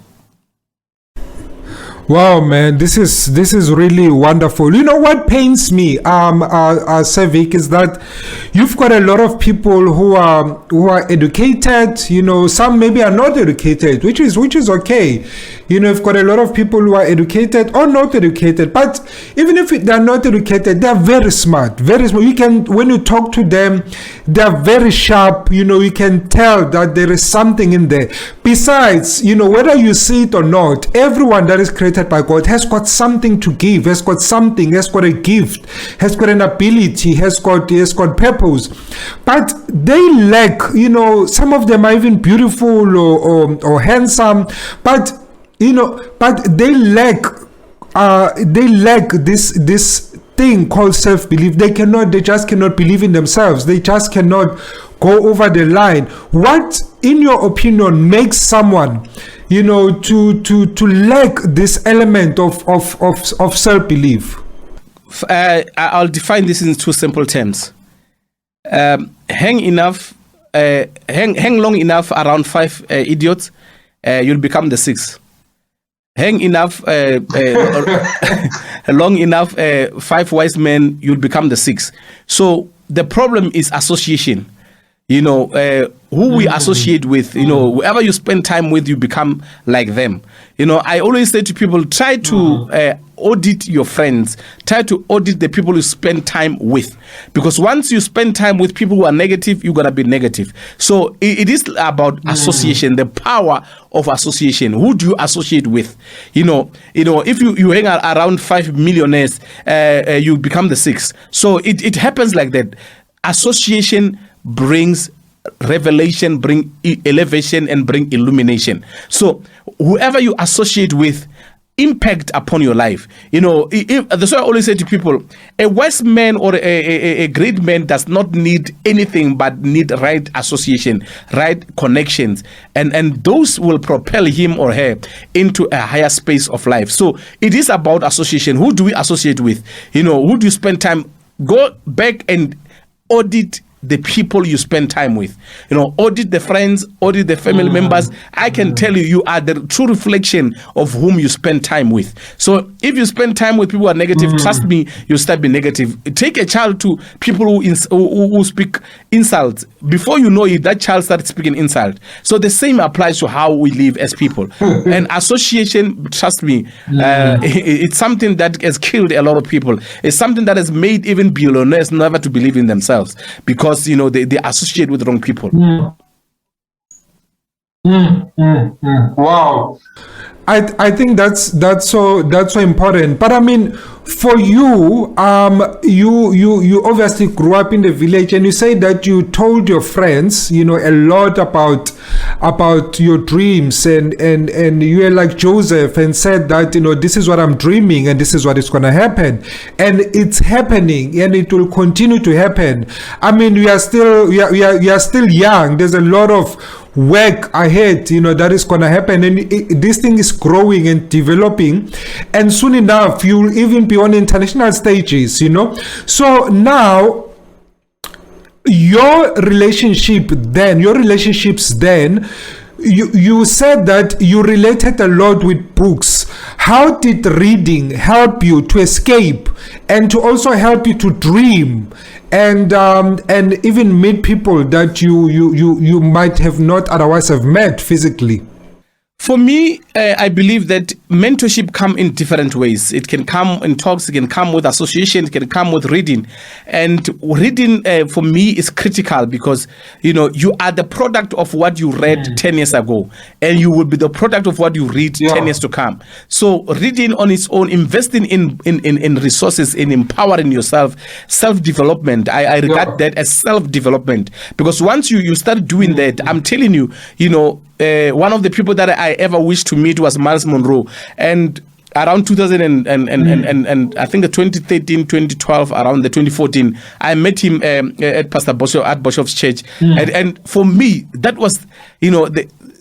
B: Wow, man, this is really wonderful. You know what pains me, Sevik, is that you've got a lot of people who are educated. You know, some maybe are not educated, which is okay. You know, you've got a lot of people who are educated or not educated, but even if they're not educated, they're very smart, very smart. You can, when you talk to them, they're very sharp. You know, you can tell that there is something in there. Besides, you know, whether you see it or not, everyone that is created by God has got something to give, has got something, has got a gift, has got an ability, has got purpose. But they lack, you know, some of them are even beautiful or handsome, but you know, but they lack this thing called self-belief. They just cannot believe in themselves. They just cannot go over the line. What, in your opinion, makes someone, you know, to lack this element of self-belief?
D: I'll define this in 2 simple terms. Hang long enough around 5 idiots, you'll become the 6th. Hang enough, long enough, 5 wise men, you'll become the 6th. So the problem is association. who we associate with, whoever you spend time with, you become like them. I always say to people, try to audit your friends, try to audit the people you spend time with, because once you spend time with people who are negative, you're going to be negative. So it is about association, the power of association. Who do you associate with? If you hang around 5 millionaires, you become the 6th. So it happens like that. Association brings revelation, bring elevation, and bring illumination. So whoever you associate with impact upon your life. That's why I always say to people, a wise man or a great man does not need anything but need right association, right connections, and those will propel him or her into a higher space of life. So it is about association. Who do we associate with? Who do you spend time? Go back and audit the people you spend time with. Audit the friends, audit the family members. I can tell you, you are the true reflection of whom you spend time with. So if you spend time with people who are negative, trust me, you start being negative. Take a child to people who speak insults. Before you know it, that child starts speaking insult. So the same applies to how we live as people. And association, trust me, it's something that has killed a lot of people. It's something that has made even billionaires never to believe in themselves, because they associate with the wrong people.
B: Wow. I think that's so important. But I mean, for you, you obviously grew up in the village, and you say that you told your friends, a lot about your dreams, and you are like Joseph and said that, this is what I'm dreaming and this is what is going to happen, and it's happening, and it will continue to happen. I mean, we are still young. There's a lot of work ahead, that is going to happen, and this thing is growing and developing, and soon enough you'll even be on international stages. So now your relationships then, you said that you related a lot with books. How did reading help you to escape and to also help you to dream and even meet people that you might have not otherwise have met physically?
D: For me, I believe that mentorship come in different ways. It can come in talks, it can come with association, it can come with reading. And reading, for me, is critical because, you are the product of what you read 10 years ago, and you will be the product of what you read 10 years to come. So reading on its own, investing in resources, in empowering yourself, self-development, I regard that as self-development. Because once you start doing that, I'm telling you, one of the people that I ever wished to meet was Miles Monroe, and around 2000 and I think the 2013, 2012, around the 2014, I met him at Pastor Bosho at Boshoff's church, and for me that was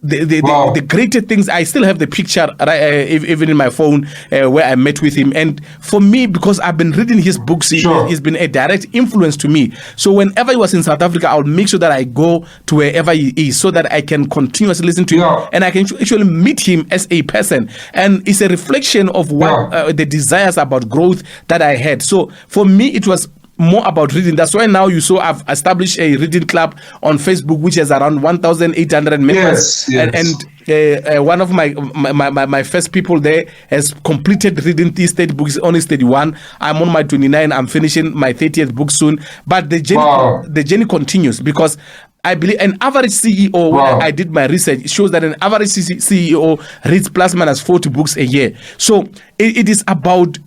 D: the greatest things. I still have the picture even in my phone where I met with him, and for me, because I've been reading his books, he's been a direct influence to me. So whenever he was in South Africa, I'll make sure that I go to wherever he is so that I can continuously listen to him, and I can actually meet him as a person, and it's a reflection of what the desires about growth that I had. So for me, it was more about reading. That's why now you saw I've established a reading club on Facebook, which has around 1,800 members. And one of my first people there has completed reading these 30 books, only 31. I'm on my 29. I'm finishing my 30th book soon. But the journey continues, because I believe an average CEO, when I did my research, it shows that an average CEO reads plus minus 40 books a year. So it is about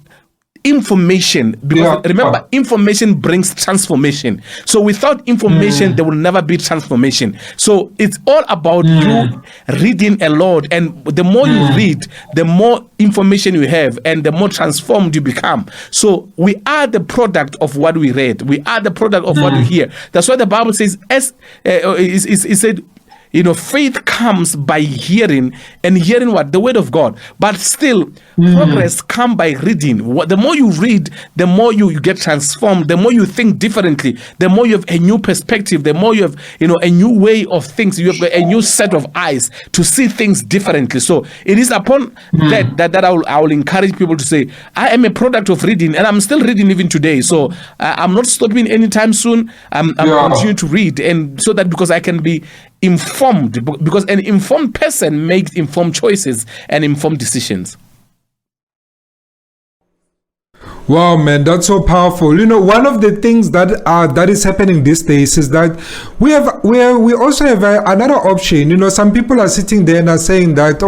D: information, because remember, information brings transformation. So without information, there will never be transformation. So it's all about you reading a lot, and the more you read, the more information you have, and the more transformed you become. So we are the product of what we read. We are the product of what we hear. That's why the Bible says, as it said, faith comes by hearing, and hearing what? The word of God. But still, progress comes by reading. The more you read, the more you get transformed, the more you think differently, the more you have a new perspective, the more you have, a new way of things. You have a new set of eyes to see things differently. So it is upon that I will encourage people to say, I am a product of reading, and I'm still reading even today. So I'm not stopping anytime soon. I'm continuing to read, and so that because I can be informed, because an informed person makes informed choices and informed decisions.
B: Wow, man, that's so powerful. One of the things that is happening these days is that we also have another option. Some people are sitting there and are saying that,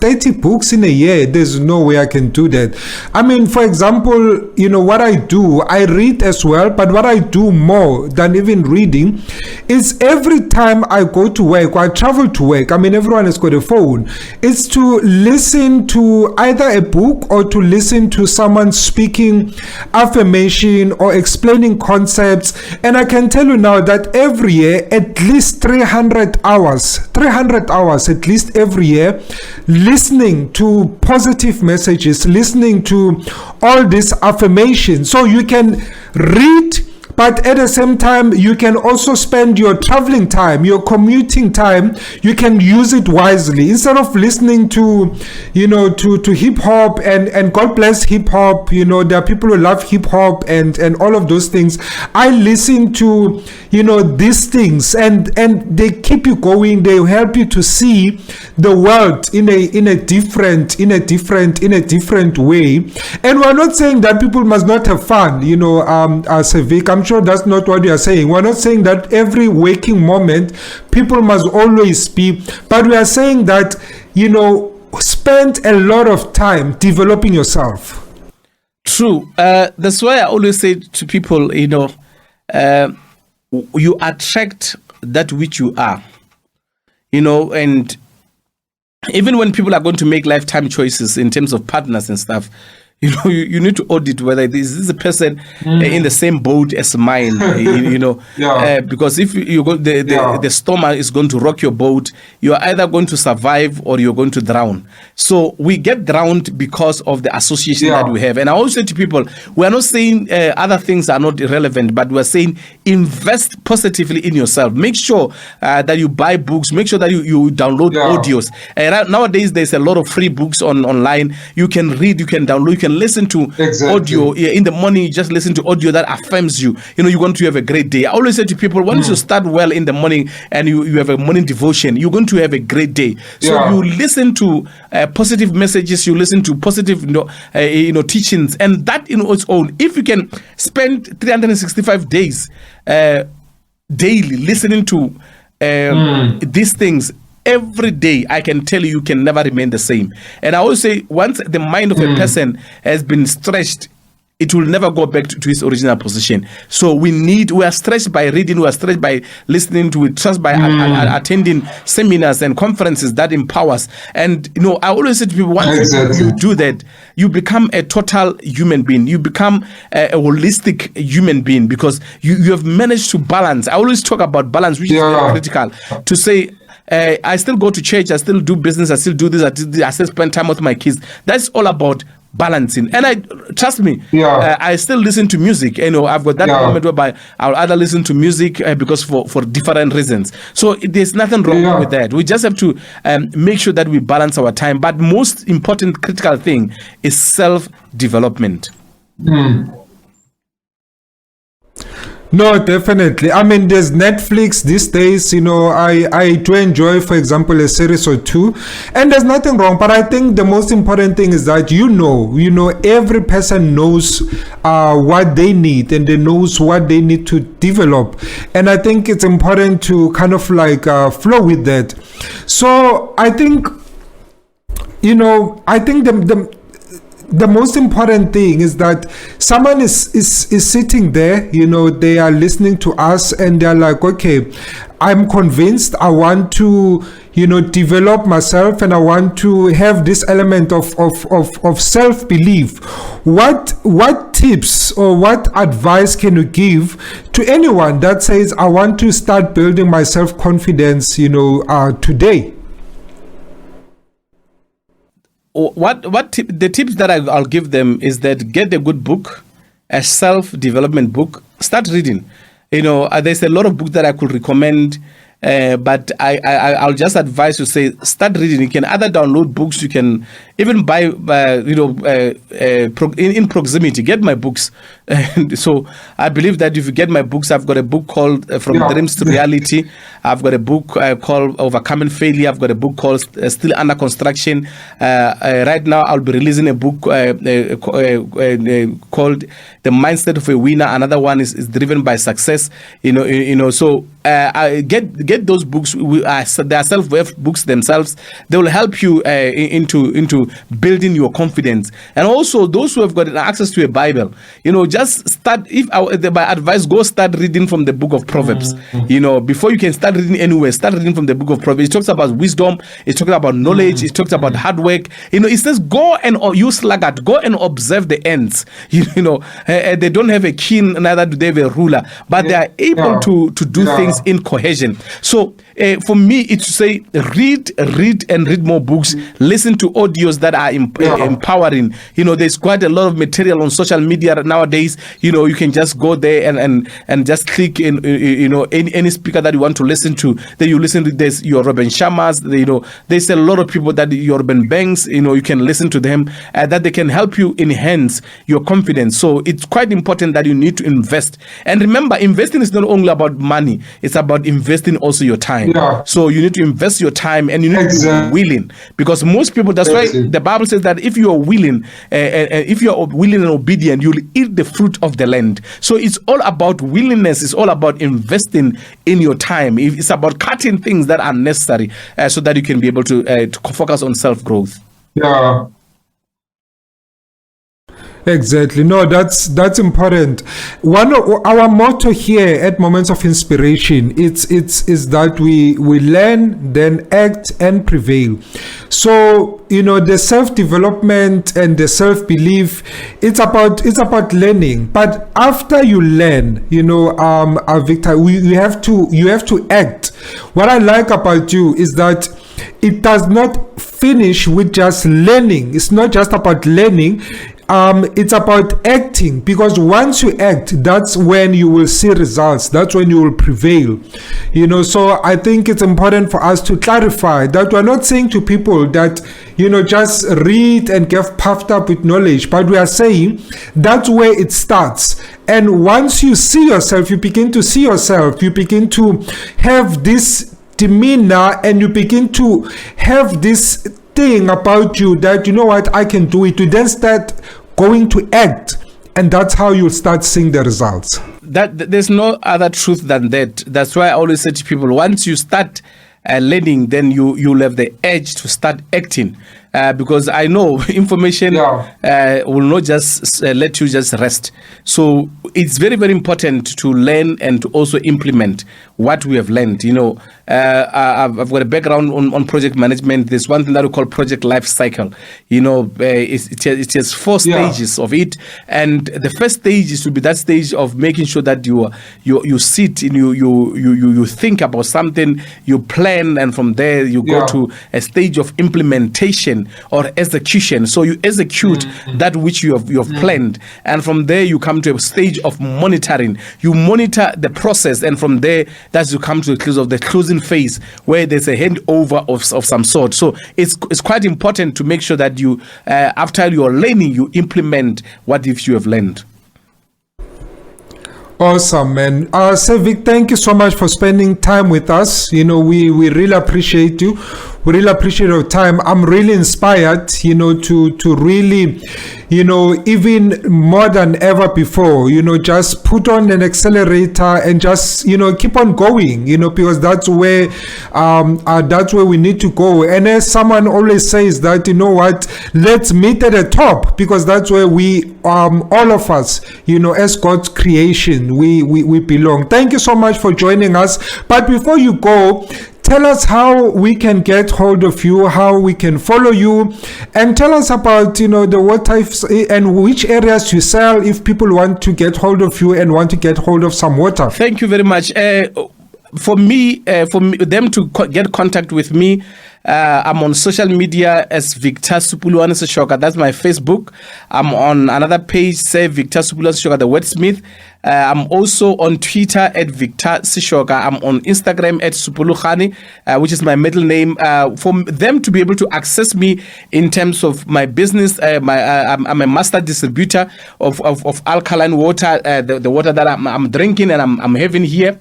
B: 30 books in a year, there's no way I can do that. I mean, for example, what I do, I read as well, but what I do more than even reading is every time I go to work or I travel to work, I mean, everyone has got a phone, it's to listen to either a book or to listen to someone speaking affirmation or explaining concepts. And I can tell you now that every year at least 300 hours at least every year, listening to positive messages, listening to all these affirmations. So you can read, but at the same time, you can also spend your traveling time, your commuting time, you can use it wisely. Instead of listening to hip hop, and God bless hip hop, there are people who love hip hop and all of those things. I listen to, these things, and they keep you going. They help you to see the world in a different way. And we're not saying that people must not have fun, Civic. I'm sure that's not what we are saying. We're not saying that every waking moment people must always be, but we are saying that, spend a lot of time developing yourself.
D: True. That's why I always say to people, you attract that which you are, and even when people are going to make lifetime choices in terms of partners and stuff, you need to audit whether this is a person in the same boat as mine, because if you go, the storm is going to rock your boat, you are either going to survive or you're going to drown. So we get drowned because of the association that we have. And I always say to people, we are not saying other things are not irrelevant, but we are saying invest positively in yourself. Make sure that you buy books, make sure that you download audios. Nowadays, there's a lot of free books online. You can read, you can download, you can listen to audio in the morning. You just listen to audio that affirms you. You're going to have a great day. I always say to people, once you start well in the morning and you have a morning devotion, you're going to have a great day. So you listen to positive messages, you listen to positive teachings, and that in its own, if you can spend 365 days daily listening to these things every day, I can tell you can never remain the same. And I always say, once the mind of a person has been stretched, it will never go back to its original position. So we are stretched by reading, we are stretched by listening to it, stretched by attending seminars and conferences that empowers. And I always say to people, once you do that, you become a total human being. You become a holistic human being, because you have managed to balance. I always talk about balance, which is very critical, to say, I still go to church, I still do business, I still do this, I still spend time with my kids. That's all about balancing. And trust me, I still listen to music. I've got that moment whereby I'll either listen to music because for different reasons. So there's nothing wrong with that. We just have to make sure that we balance our time. But most important critical thing is self-development.
B: No, definitely. I mean, there's Netflix these days. I do enjoy, for example, a series or two, and there's nothing wrong. But I think the most important thing is that every person knows what they need, and they knows what they need to develop. And I think it's important to kind of flow with that. So I think, the most important thing is that someone is sitting there, they are listening to us, and they're like, okay, I'm convinced I want to, develop myself, and I want to have this element of self-belief. What tips or what advice can you give to anyone that says, I want to start building my self-confidence, today?
D: The tips that I'll give them is that get a good book, a self-development book, start reading. There's a lot of books that I could recommend, but I'll just advise you, say, start reading. You can either download books, you can even buy, in proximity, get my books. So I believe that if you get my books, I've got a book called From Dreams to Reality. I've got a book called Overcoming Failure. I've got a book called Still Under Construction. Right now, I'll be releasing a book called The Mindset of a Winner. Another one is Driven by Success. So get those books. They are self-help books themselves. They will help you into building your confidence. And also those who have got access to a Bible, just start. My advice, go start reading from the book of Proverbs. Before you can start reading anywhere, start reading from the book of Proverbs. It talks about wisdom. It talks about knowledge. It talks about hard work. It says go and you sluggard, go and observe the ants. They don't have a king, neither do they have a ruler, but they are able to do things in cohesion. So for me, it's to say read and read more books. Listen to audios that are empowering. There's quite a lot of material on social media nowadays. You can just go there and just click in any speaker that you want to listen to. Then you listen to this, your Robin Sharmas. There's a lot of people that your Robin Banks. You can listen to them that they can help you enhance your confidence. So it's quite important that you need to invest. And remember, investing is not only about money. It's about investing also your time. So you need to invest your time, and you need to be willing, because most people, that's why the Bible says that if you are willing, and obedient, you'll eat the fruit of the land. So it's all about willingness. It's all about investing in your time. It's about cutting things that are necessary so that you can be able to focus on self-growth.
B: Exactly. No, that's important. One of our motto here at Moments of Inspiration is that we learn, then act and prevail. So the self-development and the self-belief, it's about learning. But after you learn, Victor, you have to act. What I like about you is that it does not finish with just learning. It's not just about learning. It's about acting, because once you act, that's when you will see results. That's when you will prevail. So I think it's important for us to clarify that we're not saying to people that, just read and get puffed up with knowledge, but we are saying that's where it starts. And once you see yourself, you begin to see yourself, you begin to have this demeanor, and you begin to have this thing about you that, I can do it. You then start going to act, and that's how you'll start seeing the results.
D: There's no other truth than that. That's why I always say to people, once you start learning, then you'll have the edge to start acting. Because I know information will not just let you just rest. So it's very, very important to learn and to also implement what we have learned. I've got a background on project management. There's one thing that we call project life cycle. It has 4 stages of it, and the first stage is to be that stage of making sure that you sit and you think about something, you plan, and from there you go to a stage of implementation or execution. So you execute that which you have planned, and from there you come to a stage of monitoring. You monitor the process, and from there that's you come to the closing phase, where there's a handover of some sort. So it's quite important to make sure that you after you're learning, you implement what if you have learned.
B: Awesome, man. Sevik, thank you so much for spending time with us. We really appreciate you. We really appreciate your time. I'm really inspired, to really, even more than ever before, just put on an accelerator and just, keep on going, because that's where we need to go. And as someone always says that, let's meet at the top, because that's where we, all of us, as God's creation, we belong. Thank you so much for joining us. But before you go, tell us how we can get hold of you, how we can follow you, and tell us about, the water and which areas you sell if people want to get hold of you and want to get hold of some water.
D: Thank you very much. For them to get contact with me, I'm on social media as Victor Supuluane Seshoka. That's my Facebook. I'm on another page, say Victor Supuluane Seshoka, the wordsmith. I'm also on Twitter at Victor Seshoka. I'm on Instagram at Supulukhani, which is my middle name. For them to be able to access me in terms of my business, I'm a master distributor of alkaline water, the water that I'm drinking and I'm having here.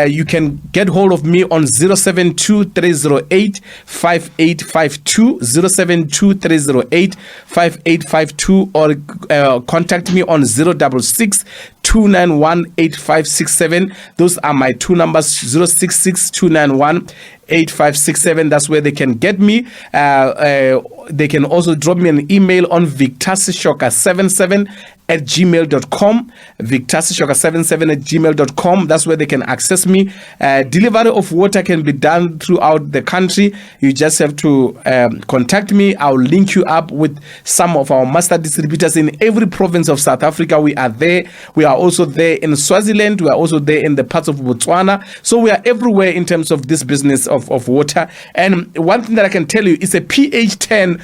D: You can get hold of me on 072-308-5852, 072-308-5852, or contact me on 066-291-8567. Those are my two numbers, 066-291-8567. That's where they can get me. They can also drop me an email on victorseshoka77@gmail.com, victorseshoka77@gmail.com. That's where they can access me. Delivery of water can be done throughout the country. You just have to contact me. I'll link you up with some of our master distributors in every province of South Africa. We are there. We are also there in Swaziland. We are also there in the parts of Botswana. So we are everywhere in terms of this business of water. And one thing that I can tell you is a pH 10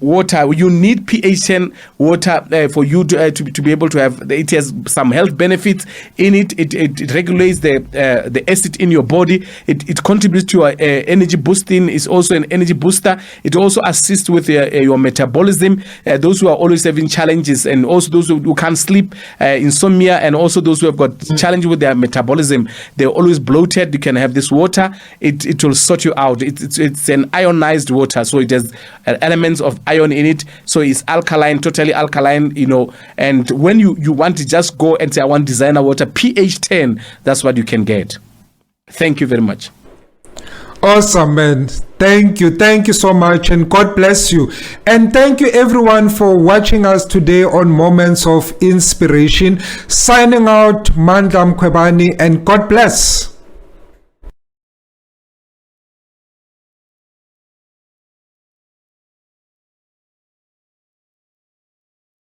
D: water. You need pH 10 water for you to be able to have. It has some health benefits in it. It regulates the acid in your body. It contributes to your energy boosting. It's also an energy booster. It also assists with your metabolism. Those who are always having challenges, and also those who can't sleep, insomnia, and also those who have got challenge with their metabolism, they're always bloated. You can have this water. It will sort you out. It's an ionized water, so it has elements of iron in it. So it's alkaline, totally alkaline, and when you want to just go and say, I want designer water, pH 10, that's what you can get. Thank you very much.
B: Awesome, man. Thank you so much, and God bless you. And thank you everyone for watching us today on Moments of Inspiration. Signing out, Mandla Mkhwebane, and God bless.